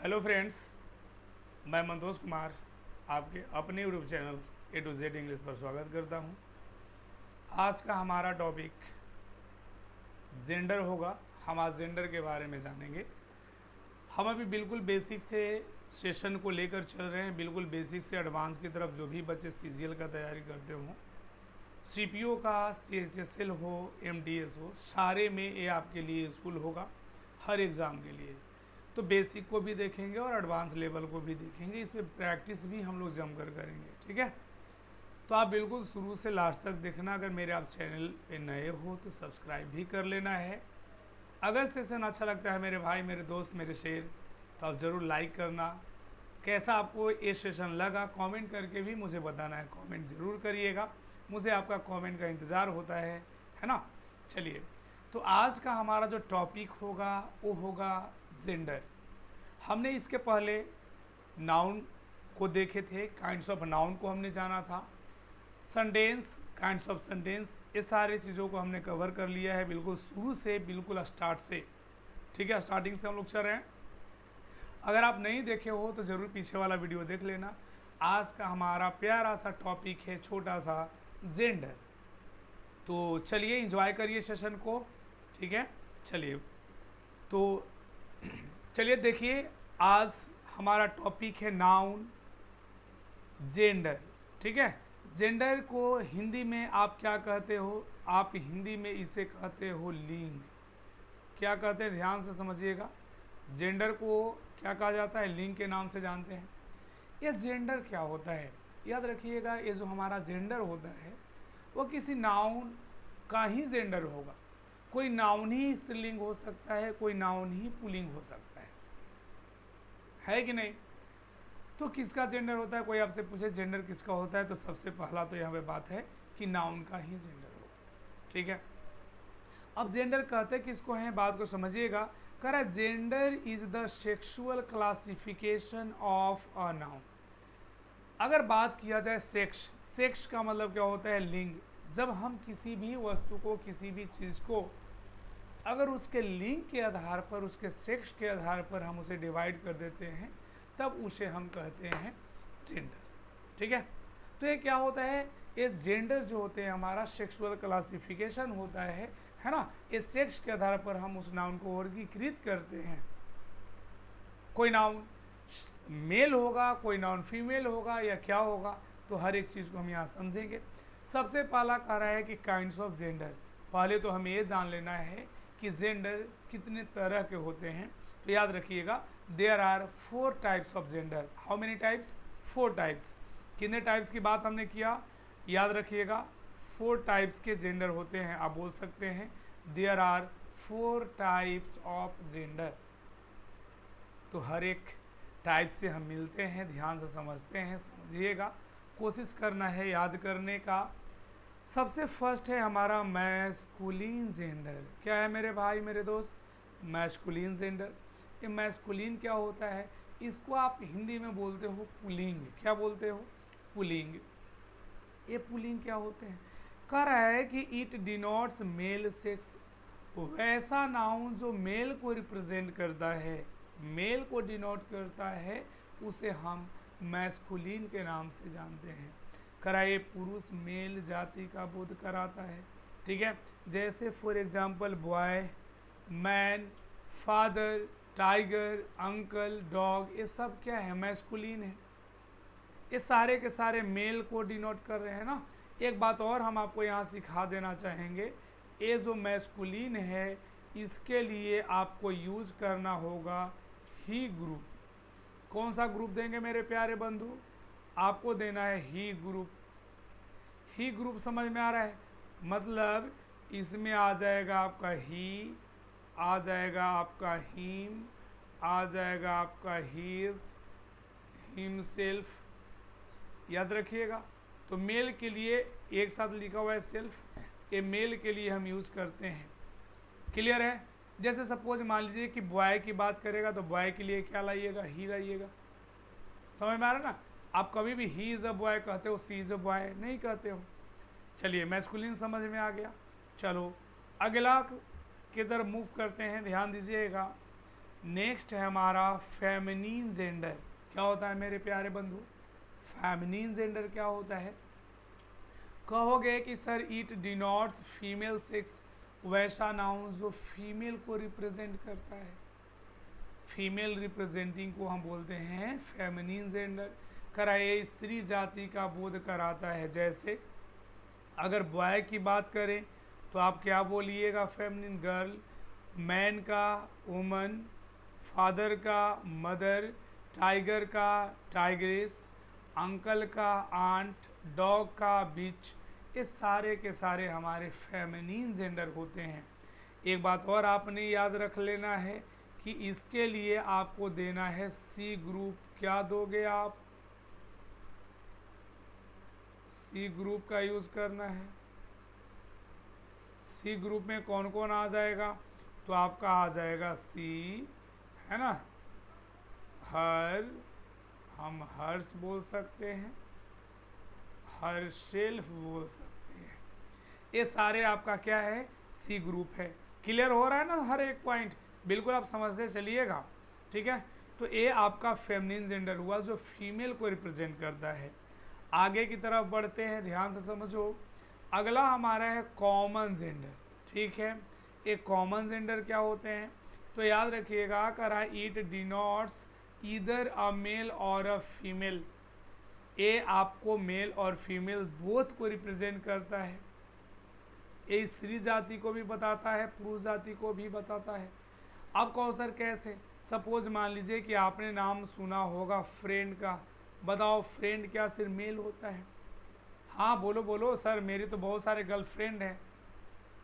Hello friends, मैं मंतोष कुमार आपके अपने YouTube channel A to Z English पर स्वागत करता हूं। आज का हमारा टॉपिक जेंडर होगा। हम आज जेंडर के बारे में जानेंगे। हम अभी बिल्कुल बेसिक से सेशन को लेकर चल रहे हैं, बिल्कुल बेसिक से एडवांस की तरफ। जो भी बच्चे CGL का तैयारी करते हों, CPO का, CHSL हो, MDS हो, सारे में ये आपके लिए यूज़फुल होगा हर एग्ज़ाम के लिए। तो बेसिक को भी देखेंगे और एडवांस लेवल को भी देखेंगे। इस पर प्रैक्टिस भी हम लोग जमकर करेंगे, ठीक है। तो आप बिल्कुल शुरू से लास्ट तक देखना। अगर मेरे आप चैनल पे नए हो तो सब्सक्राइब भी कर लेना है। अगर सेशन अच्छा लगता है मेरे भाई, मेरे दोस्त, मेरे शेर, तो आप ज़रूर लाइक करना। कैसा आपको ये सेशन लगा कमेंट करके भी मुझे बताना है। कमेंट ज़रूर करिएगा, मुझे आपका कमेंट का इंतज़ार होता है ना। चलिए, तो आज का हमारा जो टॉपिक होगा वो होगा जेंडर। हमने इसके पहले नाउन को देखे थे, काइंड्स ऑफ नाउन को हमने जाना था, सेंटेंस, काइंड्स ऑफ सेंटेंस, ये सारी चीज़ों को हमने कवर कर लिया है बिल्कुल शुरू से, बिल्कुल स्टार्ट से, ठीक है। स्टार्टिंग से हम लोग चल रहे हैं। अगर आप नहीं देखे हो तो ज़रूर पीछे वाला वीडियो देख लेना। आज का हमारा प्यारा सा टॉपिक है छोटा सा जेंडर। तो चलिए इंजॉय करिए सेशन को, ठीक है। चलिए तो चलिए देखिए, आज हमारा टॉपिक है नाउन, जेंडर, ठीक है। जेंडर को हिंदी में आप क्या कहते हो? आप हिंदी में इसे कहते हो लिंग। क्या कहते हैं, ध्यान से समझिएगा। जेंडर को क्या कहा जाता है? लिंग के नाम से जानते हैं। यह जेंडर क्या होता है, याद रखिएगा। ये जो हमारा जेंडर होता है वो किसी नाउन का ही जेंडर होगा। कोई नाउन ही स्त्रीलिंग हो सकता है, कोई नाउन ही पुल्लिंग हो सकता है कि नहीं। तो किसका जेंडर होता है? कोई आपसे पूछे जेंडर किसका होता है, तो सबसे पहला तो यहाँ पे बात है कि नाउन का ही जेंडर होगा, ठीक है। अब जेंडर कहते किसको हैं, बात को समझिएगा। कह रहा है gender is the sexual classification of a noun. अगर बात किया जाए सेक्स, सेक्स का मतलब क्या होता है? लिंग। जब हम किसी भी वस्तु को, किसी भी चीज़ को अगर उसके लिंग के आधार पर, उसके सेक्स के आधार पर हम उसे डिवाइड कर देते हैं, तब उसे हम कहते हैं जेंडर, ठीक है। तो ये क्या होता है? ये जेंडर जो होते हैं हमारा सेक्सुअल क्लासिफिकेशन होता है ना। ये सेक्स के आधार पर हम उस नाउन को वर्गीकृत करते हैं। कोई नाउन मेल होगा, कोई नाउन फीमेल होगा, या क्या होगा, तो हर एक चीज़ को हम यहाँ समझेंगे। सबसे पहला कह रहा है कि काइंड्स ऑफ जेंडर। पहले तो हमें ये जान लेना है कि जेंडर कितने तरह के होते हैं। तो याद रखिएगा, there are 4 types of gender. How many types? 4 types. कितने टाइप्स की बात हमने किया? याद रखिएगा, 4 टाइप्स के जेंडर होते हैं। आप बोल सकते हैं there are 4 types of gender. तो हर एक टाइप से हम मिलते हैं, ध्यान से समझते हैं, समझिएगा, कोशिश करना है याद करने का। सबसे फर्स्ट है हमारा मैस्कुलिन जेंडर। क्या है मेरे भाई, मेरे दोस्त? Masculine gender. ये मैस्कुलिन क्या होता है? इसको आप हिंदी में बोलते हो पुल्लिंग। क्या बोलते हो? पुल्लिंग। ये पुल्लिंग क्या होते हैं? कह रहा है कि इट डिनोट्स मेल सेक्स। वैसा नाउन जो मेल को रिप्रेजेंट करता है, मेल को डिनोट करता है, उसे हम मैस्कुलिन के नाम से जानते हैं। कराए पुरुष मेल जाति का बोध कराता है, ठीक है। जैसे for example boy, man, father, tiger, uncle, dog, ये सब क्या है? मैस्कुलिन है। ये सारे के सारे मेल को डिनोट कर रहे हैं ना। एक बात और हम आपको यहाँ सिखा देना चाहेंगे, ये जो मैस्कुलिन है इसके लिए आपको यूज करना होगा ही ग्रुप। कौन सा ग्रुप देंगे मेरे प्यारे बंधु? आपको देना है ही ग्रुप। ही ग्रुप समझ में आ रहा है? मतलब इसमें आ जाएगा आपका ही, आ जाएगा आपका हिम, आ जाएगा आपका हीज, हिमसेल्फ। याद रखिएगा। तो मेल के लिए एक साथ लिखा हुआ है सेल्फ, ये मेल के लिए हम यूज़ करते हैं। क्लियर है? जैसे सपोज मान लीजिए कि बॉय की बात करेगा तो बॉय के लिए क्या लाइएगा? ही लाइएगा। समझ में आ रहा है ना? आप कभी भी ही इज़ अ बॉय कहते हो, सी इज़ अ बॉय नहीं कहते हो। चलिए, मैस्कुलिन समझ में आ गया। चलो अगला की तरफ मूव करते हैं, ध्यान दीजिएगा। नेक्स्ट है हमारा फेमिनिन जेंडर। क्या होता है मेरे प्यारे बंधु? फेमिनिन जेंडर क्या होता है? कहोगे कि sir it denotes female sex, वैसा नाउन जो फीमेल को रिप्रेजेंट करता है, फीमेल रिप्रेजेंटिंग को हम बोलते हैं फेमिनिन जेंडर। कराए स्त्री जाति का बोध कराता है। जैसे अगर बॉय की बात करें तो आप क्या बोलिएगा? फेमिनिन गर्ल, मैन का वुमन, फादर का मदर, टाइगर का टाइग्रेस, अंकल का आंट, डॉग का बिच, ये सारे के सारे हमारे फेमिनिन जेंडर होते हैं। एक बात और आपने याद रख लेना है कि इसके लिए आपको देना है सी ग्रुप। क्या दोगे आप? सी ग्रुप का यूज करना है। सी ग्रुप में कौन कौन आ जाएगा? तो आपका आ जाएगा सी, है ना, हर, हम हर्ष बोल सकते हैं, हर सेल्फ बोल सकते हैं। ये सारे आपका क्या है? सी ग्रुप है। क्लियर हो रहा है ना हर एक पॉइंट? बिल्कुल आप समझते चलिएगा, ठीक है। तो ये आपका फेमिनिन जेंडर हुआ जो फीमेल को रिप्रेजेंट करता है। आगे की तरफ बढ़ते हैं, ध्यान से समझो। अगला हमारा है कॉमन जेंडर, ठीक है। ये कॉमन जेंडर क्या होते हैं? तो याद रखिएगा, करा it denotes either a male or a female. ये आपको मेल और फीमेल बोथ को रिप्रेजेंट करता है। ये स्त्री जाति को भी बताता है, पुरुष जाति को भी बताता है। अब कौशल कैसे? सपोज मान लीजिए कि आपने नाम सुना होगा फ्रेंड का। बताओ फ्रेंड क्या सिर्फ मेल होता है? हाँ बोलो बोलो सर, मेरे तो बहुत सारे गर्लफ्रेंड हैं।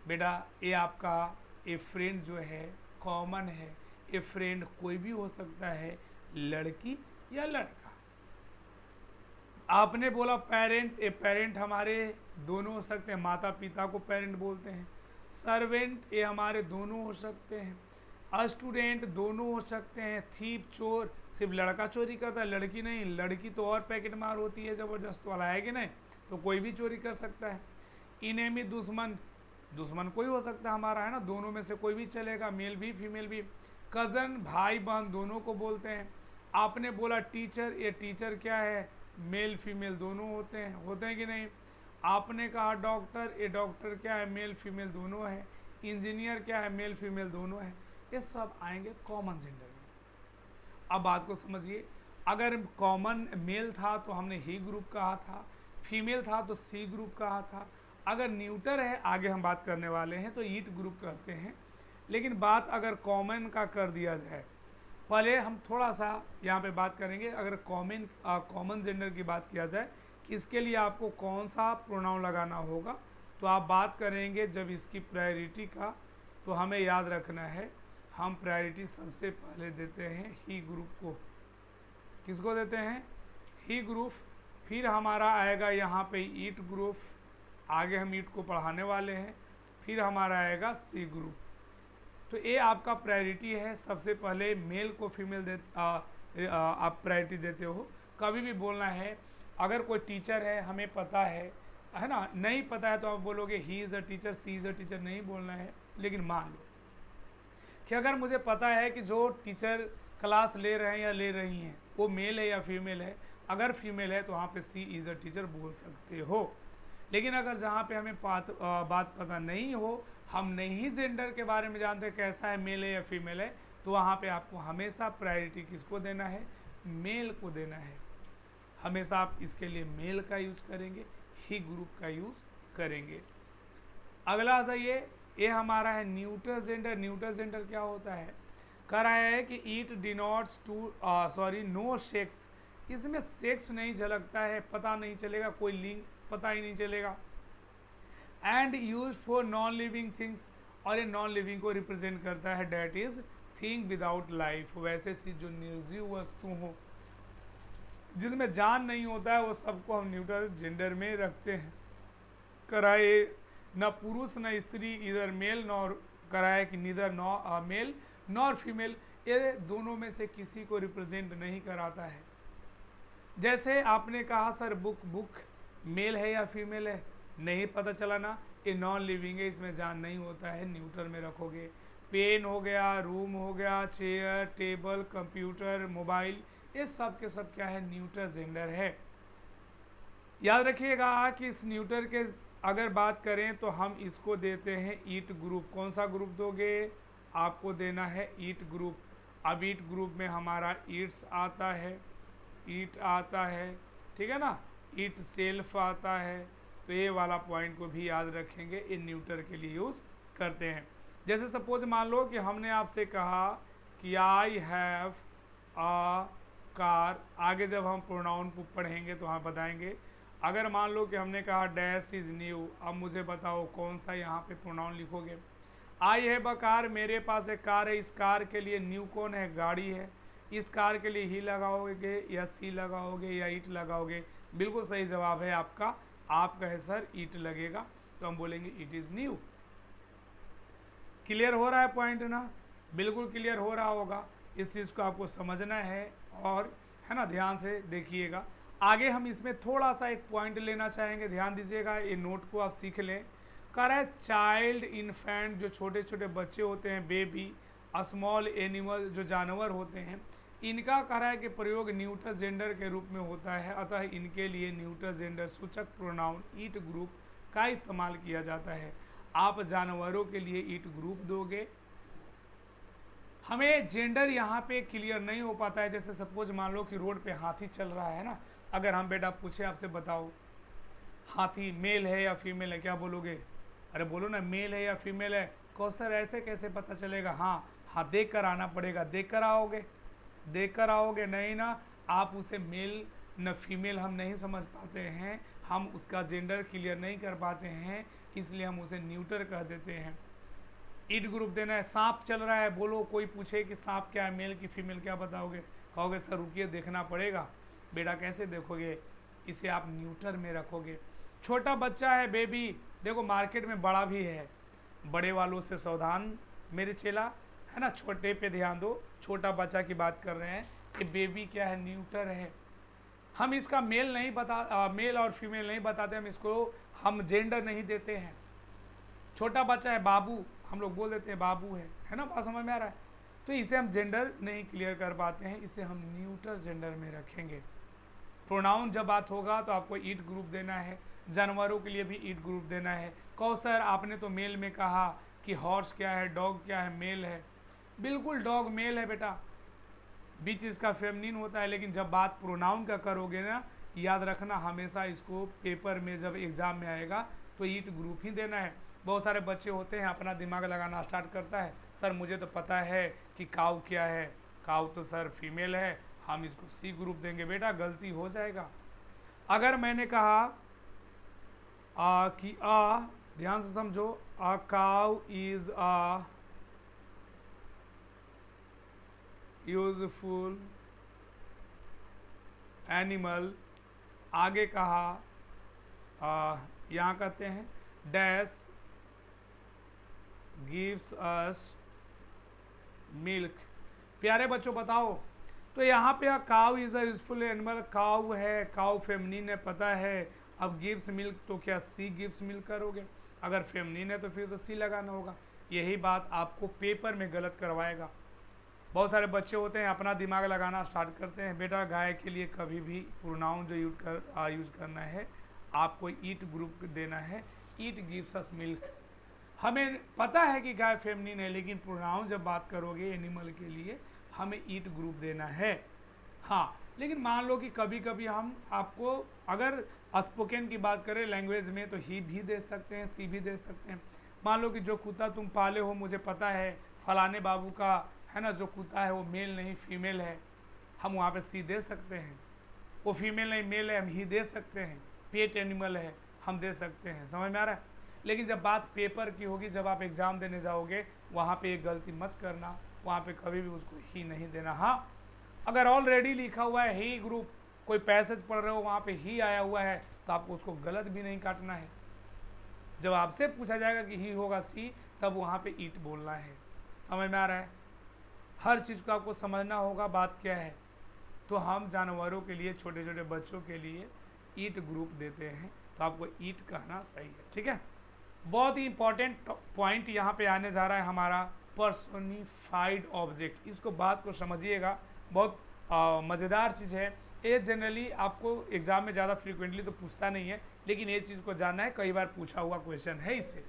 बेटा ये आपका ये फ्रेंड जो है कॉमन है। ये फ्रेंड कोई भी हो सकता है, लड़की या लड़का। आपने बोला पेरेंट, ये पेरेंट हमारे दोनों हो सकते हैं, माता पिता को पेरेंट बोलते हैं। सर्वेंट ये हमारे दोनों हो सकते हैं। स्टूडेंट दोनों हो सकते हैं। थीप चोर सिर्फ लड़का चोरी करता है, लड़की नहीं। लड़की तो और पैकेट मार होती है ज़बरदस्त वाला, है कि नहीं? तो कोई भी चोरी कर सकता है। इनेमी दुश्मन, दुश्मन कोई हो सकता है हमारा, है ना, दोनों में से कोई भी चलेगा, मेल भी फीमेल भी। कज़न भाई बहन दोनों को बोलते हैं। आपने बोला टीचर, ये टीचर क्या है? मेल फीमेल दोनों होते हैं कि नहीं? आपने कहा डॉक्टर, ये डॉक्टर क्या है? मेल फीमेल दोनों है। इंजीनियर क्या है? मेल फीमेल दोनों है। ये सब आएंगे कॉमन जेंडर में। अब बात को समझिए, अगर कॉमन मेल था तो हमने ही ग्रुप कहा था, फीमेल था तो सी ग्रुप कहा था। अगर न्यूटर है, आगे हम बात करने वाले हैं, तो ईट ग्रुप कहते हैं। लेकिन बात अगर कॉमन का कर दिया जाए, पहले हम थोड़ा सा यहाँ पे बात करेंगे। अगर कॉमन जेंडर की बात किया जाए कि इसके लिए आपको कौन सा प्रोनाउन लगाना होगा, तो आप बात करेंगे जब इसकी प्रायोरिटी का, तो हमें याद रखना है हम प्रायोरिटी सबसे पहले देते हैं ही ग्रुप को। किसको देते हैं? ही ग्रुप। फिर हमारा आएगा यहाँ पे ईट ग्रुप, आगे हम ईट को पढ़ाने वाले हैं। फिर हमारा आएगा सी ग्रुप। तो ये आपका प्रायोरिटी है। सबसे पहले मेल को फीमेल आप प्रायोरिटी देते हो। कभी भी बोलना है, अगर कोई टीचर है, हमें पता है ना, नहीं पता है तो आप बोलोगे he is a teacher, she is a teacher, नहीं बोलना है। लेकिन मान लो कि अगर मुझे पता है कि जो टीचर क्लास ले रहे हैं या ले रही हैं वो मेल है या फीमेल है, अगर फीमेल है तो वहाँ पे सी इज़ अ टीचर बोल सकते हो। लेकिन अगर जहाँ पे हमें बात पता नहीं हो, हम नहीं जेंडर के बारे में जानते कैसा है, मेल है या फीमेल है, तो वहाँ पे आपको हमेशा प्रायोरिटी किसको देना है? मेल को देना है। हमेशा आप इसके लिए मेल का यूज़ करेंगे, ही ग्रुप का यूज़ करेंगे। अगला जाइए, ये हमारा है न्यूटर जेंडर। न्यूटर जेंडर क्या होता है? कह रहा है कि ईट डिनोट्स नो सेक्स। इसमें सेक्स नहीं झलकता है, पता नहीं चलेगा, कोई लिंग पता ही नहीं चलेगा। And use for non living things, और ये नॉन लिविंग को रिप्रेजेंट करता है, that is thing without life. वैसे सी जो निर्जीव वस्तु हो जिसमें जान नहीं होता है, वो सबको हम न्यूट्रल जेंडर में रखते हैं। कराए न पुरुष न स्त्री, इधर मेल नॉर, कराए कि नीदर मेल नॉर फीमेल, ये दोनों में से किसी को रिप्रेजेंट नहीं कराता है। जैसे आपने कहा सर बुक मेल है या फीमेल है, नहीं पता चला ना, ये नॉन लिविंग है, इसमें जान नहीं होता है, न्यूट्रल में रखोगे। पेन हो गया, रूम हो गया, चेयर, टेबल, कंप्यूटर, मोबाइल, ये सब के सब क्या है, न्यूटर जेंडर है। याद रखिएगा कि इस न्यूटर के अगर बात करें तो हम इसको देते हैं ईट ग्रुप। कौन सा ग्रुप दोगे, आपको देना है ईट ग्रुप। अब ईट ग्रुप में हमारा ईट्स आता है, ईट आता है, ठीक है ना, ईट सेल्फ आता है। तो ये वाला पॉइंट को भी याद रखेंगे, इन न्यूटर के लिए यूज़ करते हैं। जैसे सपोज मान लो कि हमने आपसे कहा कि आई हैव अ कार, आगे जब हम प्रोनाउन पढ़ेंगे तो हम बताएंगे। अगर मान लो कि हमने कहा डैश इज़ न्यू, अब मुझे बताओ कौन सा यहाँ पे प्रोनाउन लिखोगे। आई हैव अ कार, मेरे पास एक कार है, इस कार के लिए न्यू कौन है, गाड़ी है। इस कार के लिए ही लगाओगे या सी लगाओगे या ईट लगाओगे। बिल्कुल सही जवाब है आपका, आपका है सर ईट लगेगा, तो हम बोलेंगे इट इज़ न्यू। क्लियर हो रहा है पॉइंट ना, बिल्कुल क्लियर हो रहा होगा। इस चीज़ को आपको समझना है और है ना, ध्यान से देखिएगा। आगे हम इसमें थोड़ा सा एक पॉइंट लेना चाहेंगे, ध्यान दीजिएगा, ये नोट को आप सीख लें। कह रहा है चाइल्ड, इन्फेंट, जो छोटे छोटे बच्चे होते हैं, बेबी, स्मॉल एनिमल, जो जानवर होते हैं, इनका कह रहा है कि प्रयोग न्यूटर जेंडर के रूप में होता है, अतः इनके लिए न्यूटर जेंडर सूचक प्रोनाउन ईट ग्रुप का इस्तेमाल किया जाता है। आप जानवरों के लिए ईट ग्रुप दोगे। हमें जेंडर यहाँ पे क्लियर नहीं हो पाता है। जैसे सपोज मान लो कि रोड पे हाथी चल रहा है ना, अगर हम बेटा पूछे आपसे बताओ हाथी मेल है या फीमेल है, क्या बोलोगे, अरे बोलो ना मेल है या फीमेल है। कहो सर ऐसे कैसे पता चलेगा, हाँ देख कर आना पड़ेगा। देख कर आओगे, देख कर आओगे नहीं ना, आप उसे मेल न फीमेल हम नहीं समझ पाते हैं, हम उसका जेंडर क्लियर नहीं कर पाते हैं, इसलिए हम उसे न्यूटर कह देते हैं। ईट ग्रुप देना है। सांप चल रहा है, बोलो कोई पूछे कि सांप क्या है, मेल की फीमेल, क्या बताओगे, कहोगे सर रुकिए देखना पड़ेगा। बेटा कैसे देखोगे, इसे आप न्यूटर में रखोगे। छोटा बच्चा है, बेबी, देखो मार्केट में बड़ा भी है, बड़े वालों से सावधान मेरे चेला, है ना, छोटे पे ध्यान दो। छोटा बच्चा की बात कर रहे हैं कि बेबी क्या है, न्यूटर है। हम इसका मेल नहीं बता मेल और फीमेल नहीं बताते, हम जेंडर नहीं देते हैं। छोटा बच्चा है बाबू, हम लोग बोल देते हैं बाबू है ना, बात समझ में आ रहा है। तो इसे हम जेंडर नहीं क्लियर कर पाते हैं, इसे हम न्यूटर जेंडर में रखेंगे। प्रोनाउन जब बात होगा तो आपको ईट ग्रुप देना है, जानवरों के लिए भी ईट ग्रुप देना है। कहो सर आपने तो मेल में कहा कि हॉर्स क्या है, डॉग क्या है, मेल है। बिल्कुल डॉग मेल है बेटा, बीच इसका फेमनिन होता है, लेकिन जब बात प्रोनाउन का करोगे ना, याद रखना हमेशा इसको पेपर में जब एग्ज़ाम में आएगा तो ईट ग्रुप ही देना है। बहुत सारे बच्चे होते हैं अपना दिमाग लगाना स्टार्ट करता है, सर मुझे तो पता है कि काऊ क्या है, काऊ तो सर फीमेल है, हम इसको सी ग्रुप देंगे। बेटा गलती हो जाएगा। अगर मैंने कहा कि ध्यान से समझो, अ काऊ इज अ यूजफुल एनिमल, आगे कहा यहाँ कहते हैं डैश गिव्स अस मिल्क। प्यारे बच्चों बताओ, तो यहाँ पे cow is a useful animal, cow है, काउ फेमनिन है, पता है। अब गिव्स मिल्क, तो क्या सी गिव्स मिल्क करोगे, अगर फेमनिन है तो फिर तो सी लगाना होगा। यही बात आपको पेपर में गलत करवाएगा। बहुत सारे बच्चे होते हैं अपना दिमाग लगाना स्टार्ट करते हैं। बेटा गाय के लिए कभी भी प्रोनाउन जो यूज़ करना है, आपको ईट ग्रुप देना है, ईट गिव्स अस मिल्क। हमें पता है कि गाय फेमनिन है, लेकिन प्रोनाउन जब बात करोगे एनिमल के लिए हमें ईट ग्रुप देना है। हाँ, लेकिन मान लो कि कभी कभी हम आपको अगर स्पोकन की बात करें लैंग्वेज में तो ही भी दे सकते हैं, सी भी दे सकते हैं। मान लो कि जो कुत्ता तुम पाले हो, मुझे पता है फलाने बाबू का है ना, जो कुत्ता है वो मेल नहीं फीमेल है, हम वहाँ पे सी दे सकते हैं। वो फीमेल नहीं मेल है, हम ही दे सकते हैं। पेट एनिमल है, हम दे सकते हैं। समझ में आ रहा है। लेकिन जब बात पेपर की होगी, जब आप एग्ज़ाम देने जाओगे, वहाँ पे एक गलती मत करना, वहाँ पे कभी भी उसको ही नहीं देना। हाँ, अगर ऑलरेडी लिखा हुआ है ही ग्रुप, कोई पैसेज पढ़ रहे हो वहाँ पे ही आया हुआ है, तो आपको उसको गलत भी नहीं काटना है। जब आपसे पूछा जाएगा कि ही होगा सी, तब वहाँ पे ईट बोलना है। समझ में आ रहा है। हर चीज़ को आपको समझना होगा बात क्या है। तो हम जानवरों के लिए, छोटे छोटे बच्चों के लिए ईट ग्रुप देते हैं, तो आपको ईट कहना सही है। ठीक है, बहुत ही इंपॉर्टेंट पॉइंट यहाँ पे आने जा रहा है हमारा पर्सोनिफाइड ऑब्जेक्ट। इसको बात को समझिएगा, बहुत मज़ेदार चीज़ है। ये जनरली आपको एग्जाम में ज़्यादा फ्रीक्वेंटली तो पूछता नहीं है, लेकिन ये चीज़ को जानना है, कई बार पूछा हुआ क्वेश्चन है इससे,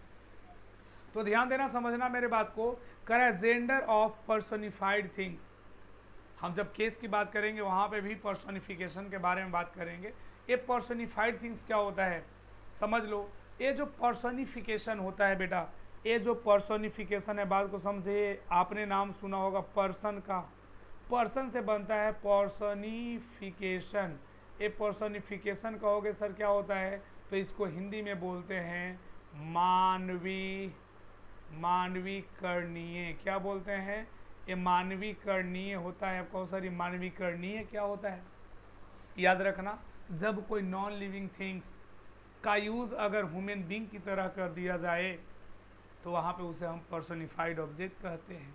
तो ध्यान देना, समझना मेरे बात को। करें जेंडर ऑफ पर्सोनिफाइड थिंग्स। हम जब केस की बात करेंगे वहाँ पे भी पर्सोनिफिकेशन के बारे में बात करेंगे। ये पर्सोनिफाइड थिंग्स क्या होता है समझ लो। ये जो पर्सोनिफिकेशन होता है बेटा, ये जो पर्सोनिफिकेशन है, बात को समझे। आपने नाम सुना होगा पर्सन का, पर्सन से बनता है पर्सोनिफिकेशन। ये पर्सोनिफिकेशन कहोगे सर क्या होता है, तो इसको हिंदी में बोलते हैं मानवीकरणीय। क्या बोलते हैं, ये मानवीकरणीय होता है। आप कहो सर ये मानवीकरणीय क्या होता है, याद रखना, जब कोई नॉन लिविंग थिंग्स का यूज़ अगर ह्यूमन बींग की तरह कर दिया जाए तो वहाँ पे उसे हम पर्सोनिफाइड ऑब्जेक्ट कहते हैं।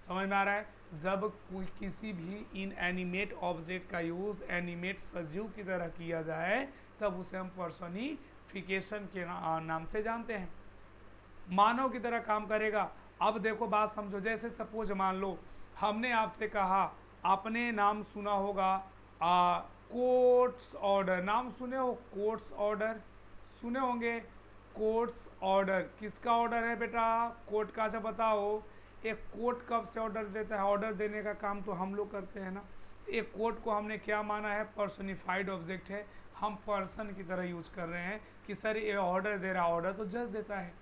समझ में आ रहा है। जब कोई किसी भी इन एनिमेट ऑब्जेक्ट का यूज़ एनिमेट सजीव की तरह किया जाए तब उसे हम पर्सोनिफिकेशन के नाम से जानते हैं। मानव की तरह काम करेगा। अब देखो बात समझो, जैसे सपोज मान लो हमने आपसे कहा, आपने नाम सुना होगा कोर्ट्स ऑर्डर। नाम सुने हो, कोर्ट्स ऑर्डर सुने होंगे। कोर्ट्स ऑर्डर किसका ऑर्डर है बेटा, कोर्ट का। अच्छा बताओ, एक कोर्ट कब से ऑर्डर देता है, ऑर्डर देने का काम तो हम लोग करते हैं ना। एक कोर्ट को हमने क्या माना है, पर्सोनिफाइड ऑब्जेक्ट है। हम पर्सन की तरह यूज कर रहे हैं कि सर ये ऑर्डर दे रहा, ऑर्डर तो जज देता है।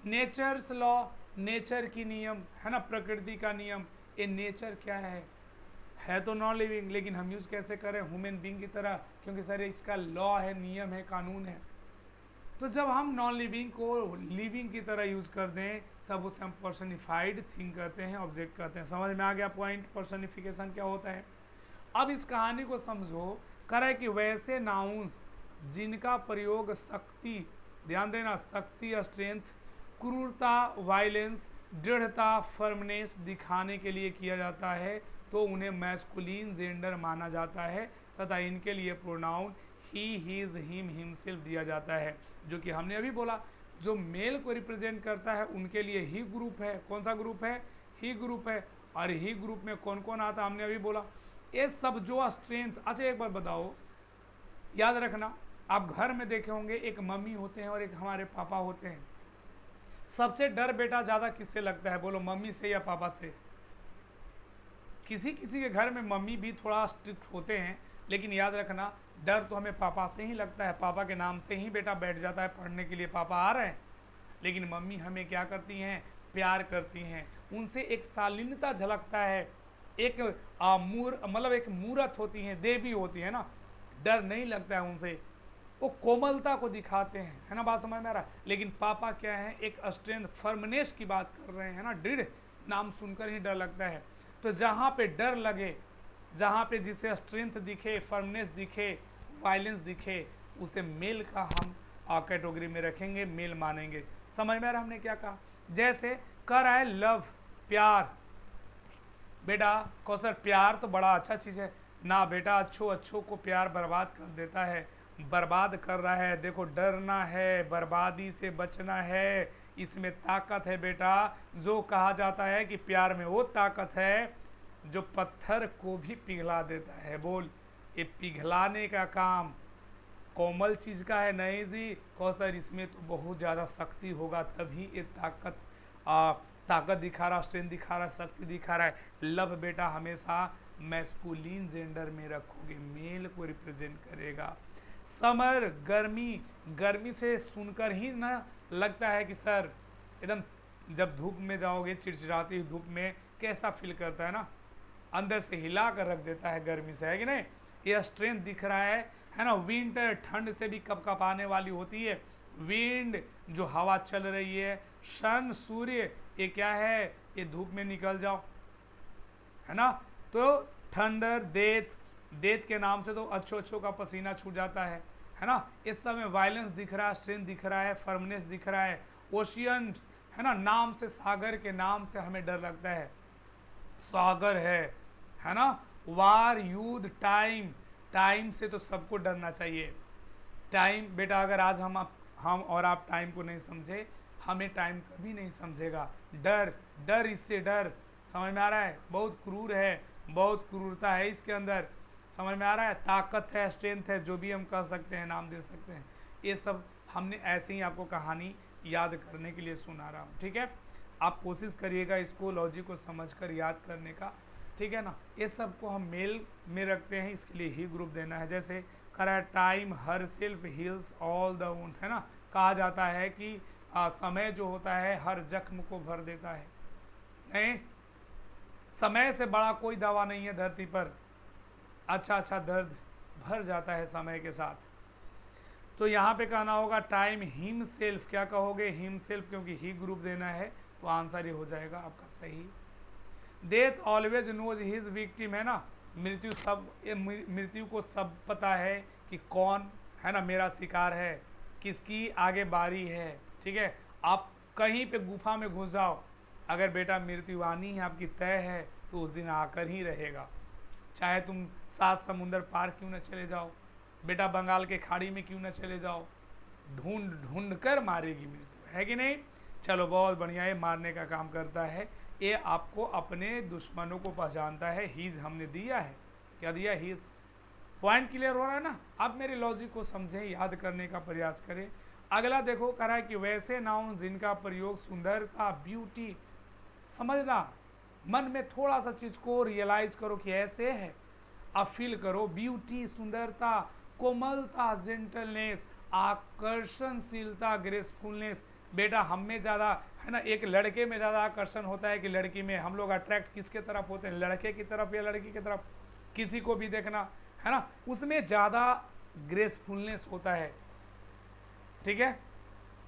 नेचर्स लॉ, नेचर की नियम है ना, प्रकृति का नियम। ये नेचर क्या है तो नॉन लिविंग, लेकिन हम यूज कैसे करें, ह्यूमन बींग की तरह, क्योंकि सर इसका लॉ है, नियम है, कानून है। तो जब हम नॉन लिविंग को लिविंग की तरह यूज कर दें तब उसे हम पर्सोनिफाइड थिंग कहते हैं, ऑब्जेक्ट कहते हैं। समझ में आ गया पॉइंट, पर्सोनिफिकेशन क्या होता है। अब इस कहानी को समझो। करे कि वैसे नाउन्स जिनका प्रयोग शक्ति, ध्यान देना, शक्ति, स्ट्रेंथ, क्रूरता, वायलेंस, दृढ़ता, फर्मनेस दिखाने के लिए किया जाता है तो उन्हें मैस्कुलिन जेंडर माना जाता है तथा इनके लिए प्रोनाउन ही, हिज, हिम, हिमसेल्फ दिया जाता है। जो कि हमने अभी बोला, जो मेल को रिप्रेजेंट करता है उनके लिए ही ग्रुप है। कौन सा ग्रुप है, ही ग्रुप है। और ही ग्रुप में कौन कौन आता हमने अभी बोला, ये सब जो स्ट्रेंथ। अच्छा एक बार बताओ, याद रखना, आप घर में देखे होंगे एक मम्मी होते हैं और एक हमारे पापा होते हैं। सबसे डर बेटा ज़्यादा किससे लगता है, बोलो, मम्मी से या पापा से। किसी किसी के घर में मम्मी भी थोड़ा स्ट्रिक्ट होते हैं, लेकिन याद रखना डर तो हमें पापा से ही लगता है। पापा के नाम से ही बेटा बैठ जाता है पढ़ने के लिए, पापा आ रहे हैं। लेकिन मम्मी हमें क्या करती हैं, प्यार करती हैं। उनसे एक शालीनता झलकता है, एक मतलब एक मूर्त होती हैं, देवी होती है ना, डर नहीं लगता है उनसे, वो कोमलता को दिखाते हैं, है ना, बात समझ में आ रहा है। लेकिन पापा क्या है, एक स्ट्रेंथ, फर्मनेस की बात कर रहे हैं ना, दृढ़, नाम सुनकर ही डर लगता है। तो जहाँ पे डर लगे, जहाँ पे जिसे स्ट्रेंथ दिखे, फर्मनेस दिखे, वायलेंस दिखे, उसे मेल का हम कैटेगरी में रखेंगे, मेल मानेंगे। समझ में आ रहा हमने क्या कहा। जैसे कर रहा है लव, प्यार। बेटा कौशल, प्यार तो बड़ा अच्छा चीज़ है ना बेटा, अच्छों को प्यार बर्बाद कर देता है, बर्बाद कर रहा है। देखो डरना है, बर्बादी से बचना है, इसमें ताकत है बेटा। जो कहा जाता है कि प्यार में वो ताकत है जो पत्थर को भी पिघला देता है। बोल, ये पिघलाने का काम कोमल चीज़ का है नहीं जी कौशल, इसमें तो बहुत ज़्यादा शक्ति होगा, तभी ये ताकत दिखा रहा, स्ट्रेंथ दिखा रहा, शक्ति दिखा रहा है। लव बेटा हमेशा मैस्कुलिन जेंडर में रखोगे, मेल को रिप्रेजेंट करेगा। समर, गर्मी, गर्मी से सुनकर ही ना लगता है कि सर एकदम, जब धूप में जाओगे, चिड़चिड़ाती धूप में कैसा फील करता है ना, अंदर से हिला कर रख देता है गर्मी से, है कि नहीं। ये स्ट्रेंथ दिख रहा है ना। विंटर, ठंड से भी कप आने वाली होती है। विंड, जो हवा चल रही है। सन, सूर्य, ये क्या है, ये धूप में निकल जाओ, है ना। तो थंडर, देत के नाम से तो अच्छों का पसीना छूट जाता है ना। इस समय वायलेंस दिख रहा है, स्ट्रेंथ दिख रहा है, फर्मनेस दिख रहा है। ओशियन, है ना, नाम से, सागर के नाम से हमें डर लगता है, सागर है ना। वार, युद्ध, टाइम से तो सबको डरना चाहिए। टाइम बेटा, अगर आज हम और आप टाइम को नहीं समझे हमें टाइम कभी नहीं समझेगा। डर, डर इससे डर, समझ में आ रहा है, बहुत क्रूर है, बहुत क्रूरता है इसके अंदर, समझ में आ रहा है, ताकत है, स्ट्रेंथ है, जो भी हम कह सकते हैं, नाम दे सकते हैं। ये सब हमने ऐसे ही आपको कहानी याद करने के लिए सुना रहा हूँ, ठीक है। आप कोशिश करिएगा इसको लॉजिक को समझकर याद करने का, ठीक है ना। ये सब को हम मेल में रखते हैं, इसके लिए ही ग्रुप देना है। जैसे करा time her self heels all the wounds, है ना। कहा जाता है कि समय जो होता है हर जख्म को भर देता है। नहीं, समय से बड़ा कोई दवा नहीं है धरती पर। अच्छा दर्द भर जाता है समय के साथ। तो यहाँ पे कहना होगा टाइम हिम सेल्फ, क्या कहोगे, हिम सेल्फ, क्योंकि ही ग्रुप देना है तो आंसर ही हो जाएगा आपका सही। Death always knows his victim, है ना। मृत्यु को सब पता है कि कौन, है ना, मेरा शिकार है, किसकी आगे बारी है, ठीक है। आप कहीं पे गुफा में घुस जाओ, अगर बेटा मृत्यु आनी है, आपकी तय है, तो उस दिन आकर ही रहेगा। चाहे तुम 7 समुंदर पार क्यों न चले जाओ, बेटा बंगाल के खाड़ी में क्यों न चले जाओ, ढूंढ ढूंढ कर मारेगी मृत्यु, है कि नहीं। चलो बहुत बढ़िया, ये मारने का काम करता है। ये आपको अपने दुश्मनों को पहचानता है। हीज हमने दिया है, क्या दिया, हीज। पॉइंट क्लियर हो रहा है ना। अब मेरे लॉजिक को समझें, याद करने का प्रयास करें। अगला देखो, कह रहा है कि वैसे नाउन जिनका प्रयोग सुंदरता, ब्यूटी, समझना, मन में थोड़ा सा चीज को रियलाइज करो कि ऐसे है, अब फील करो। ब्यूटी, सुंदरता, कोमलता, जेंटलनेस, आकर्षणशीलता, ग्रेसफुलनेस। बेटा हम में ज़्यादा, है ना, एक लड़के में ज़्यादा आकर्षण होता है कि लड़की में। हम लोग अट्रैक्ट किसके तरफ होते हैं, लड़के की तरफ या लड़की की तरफ। किसी को भी देखना, है ना, उसमें ज़्यादा ग्रेसफुलनेस होता है, ठीक है।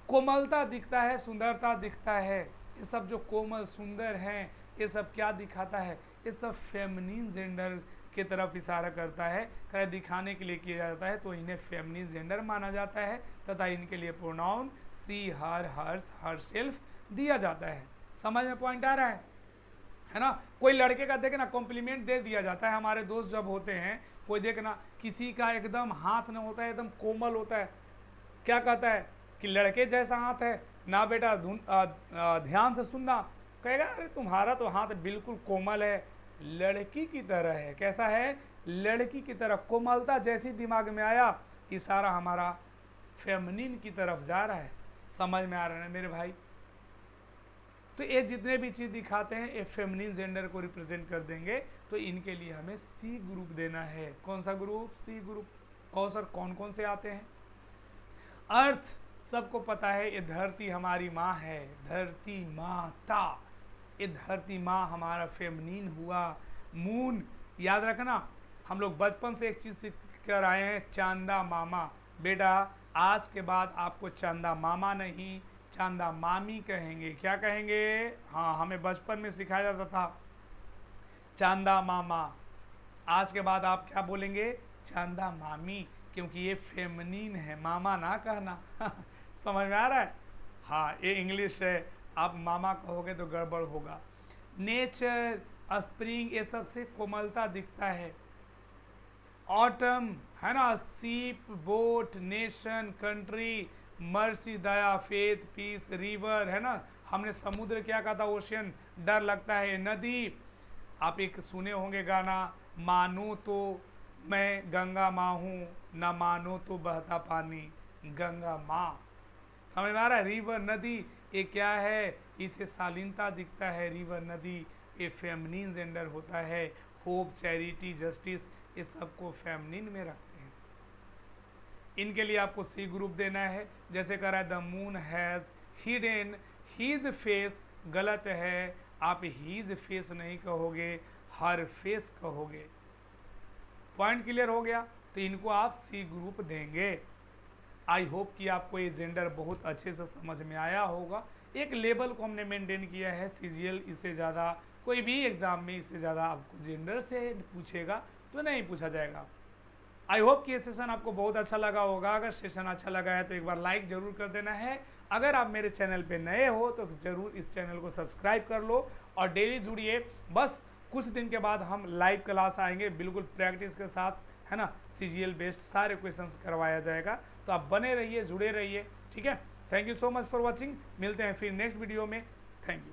कोमलता दिखता है, सुंदरता दिखता है। ये सब जो कोमल सुंदर हैं, ये सब क्या दिखाता है, ये सब फेमिनिन जेंडर की तरफ इशारा करता है, क्या दिखाने के लिए किया जाता है, तो इन्हें फेमिनिन जेंडर माना जाता है तथा इनके लिए प्रोनाउन सी, हर, हर्स, हर सेल्फ दिया जाता है। समझ में पॉइंट आ रहा है ना। कोई लड़के का देखना कॉम्प्लीमेंट दे दिया जाता है। हमारे दोस्त जब होते हैं, कोई देखना किसी का एकदम हाथ न होता है, एकदम कोमल होता है, क्या कहता है कि लड़के जैसा हाथ है ना बेटा, ध्यान से सुनना, कहेगा अरे तुम्हारा तो हाथ बिल्कुल कोमल है, लड़की की तरह है। कैसा है, लड़की की तरह। कोमलता जैसी दिमाग में आया, इशारा हमारा फेमिनिन की तरफ जा रहा है। समझ में आ रहा है मेरे भाई। तो ये जितने भी चीज़ दिखाते हैं ये फेमिनिन जेंडर को रिप्रेजेंट कर देंगे। तो इनके लिए हमें सी ग्रुप देना है। कौन सा ग्रुप, सी ग्रुप। कौन कौन से आते हैं। अर्थ, सबको पता है ये धरती हमारी माँ है, धरती माता। ये धरती माँ हमारा फेमिनिन हुआ। मून, याद रखना, हम लोग बचपन से एक चीज़ सीख कर आए हैं, चांदा मामा। बेटा आज के बाद आपको चांदा मामा नहीं, चांदा मामी कहेंगे। क्या कहेंगे, हाँ, हमें बचपन में सिखाया जाता था चांदा मामा। आज के बाद आप क्या बोलेंगे, चांदा मामी, क्योंकि ये फेमिनिन है, मामा ना कहना। समझ में आ रहा है। हाँ, ये इंग्लिश है, आप मामा कहोगे तो गड़बड़ होगा। नेचर, स्प्रिंग, ये सबसे कोमलता दिखता है। ऑटम, है ना, सीप, बोट, नेशन, कंट्री, मर्सी, दया, फेथ, पीस, रिवर, है ना। हमने समुद्र क्या कहा था, ओशियन, डर लगता है। नदी, आप एक सुने होंगे गाना, मानो तो मैं गंगा माँ हूँ, न मानो तो बहता पानी, गंगा माँ। समझ में आ रहा है। रिवर, नदी, ये क्या है, इसे शालीनता दिखता है। रिवर, नदी, ये फेमिनिन जेंडर होता है। होप, चैरिटी, जस्टिस, ये सबको फेमिनिन में रखते हैं। इनके लिए आपको सी ग्रुप देना है। जैसे कह रहा है the moon has hidden his face, गलत है, आप हीज फेस नहीं कहोगे, हर फेस कहोगे। पॉइंट क्लियर हो गया। तो इनको आप सी ग्रुप देंगे। आई होप कि आपको ये जेंडर बहुत अच्छे से समझ में आया होगा। एक लेवल को हमने मेंटेन किया है। सीजीएल इससे ज़्यादा कोई भी एग्ज़ाम में इससे ज़्यादा आपको जेंडर से पूछेगा तो नहीं पूछा जाएगा। आई होप कि ये सेशन आपको बहुत अच्छा लगा होगा। अगर सेशन अच्छा लगा है तो एक बार लाइक ज़रूर कर देना है। अगर आप मेरे चैनल पे नए हो तो ज़रूर इस चैनल को सब्सक्राइब कर लो और डेली जुड़िए। बस कुछ दिन के बाद हम लाइव क्लास आएंगे बिल्कुल प्रैक्टिस के साथ, है ना। सीजीएल बेस्ड सारे क्वेश्चंस करवाया जाएगा। तो आप बने रहिए, जुड़े रहिए, ठीक है। Thank you so much for watching. मिलते हैं फिर नेक्स्ट वीडियो में। Thank you.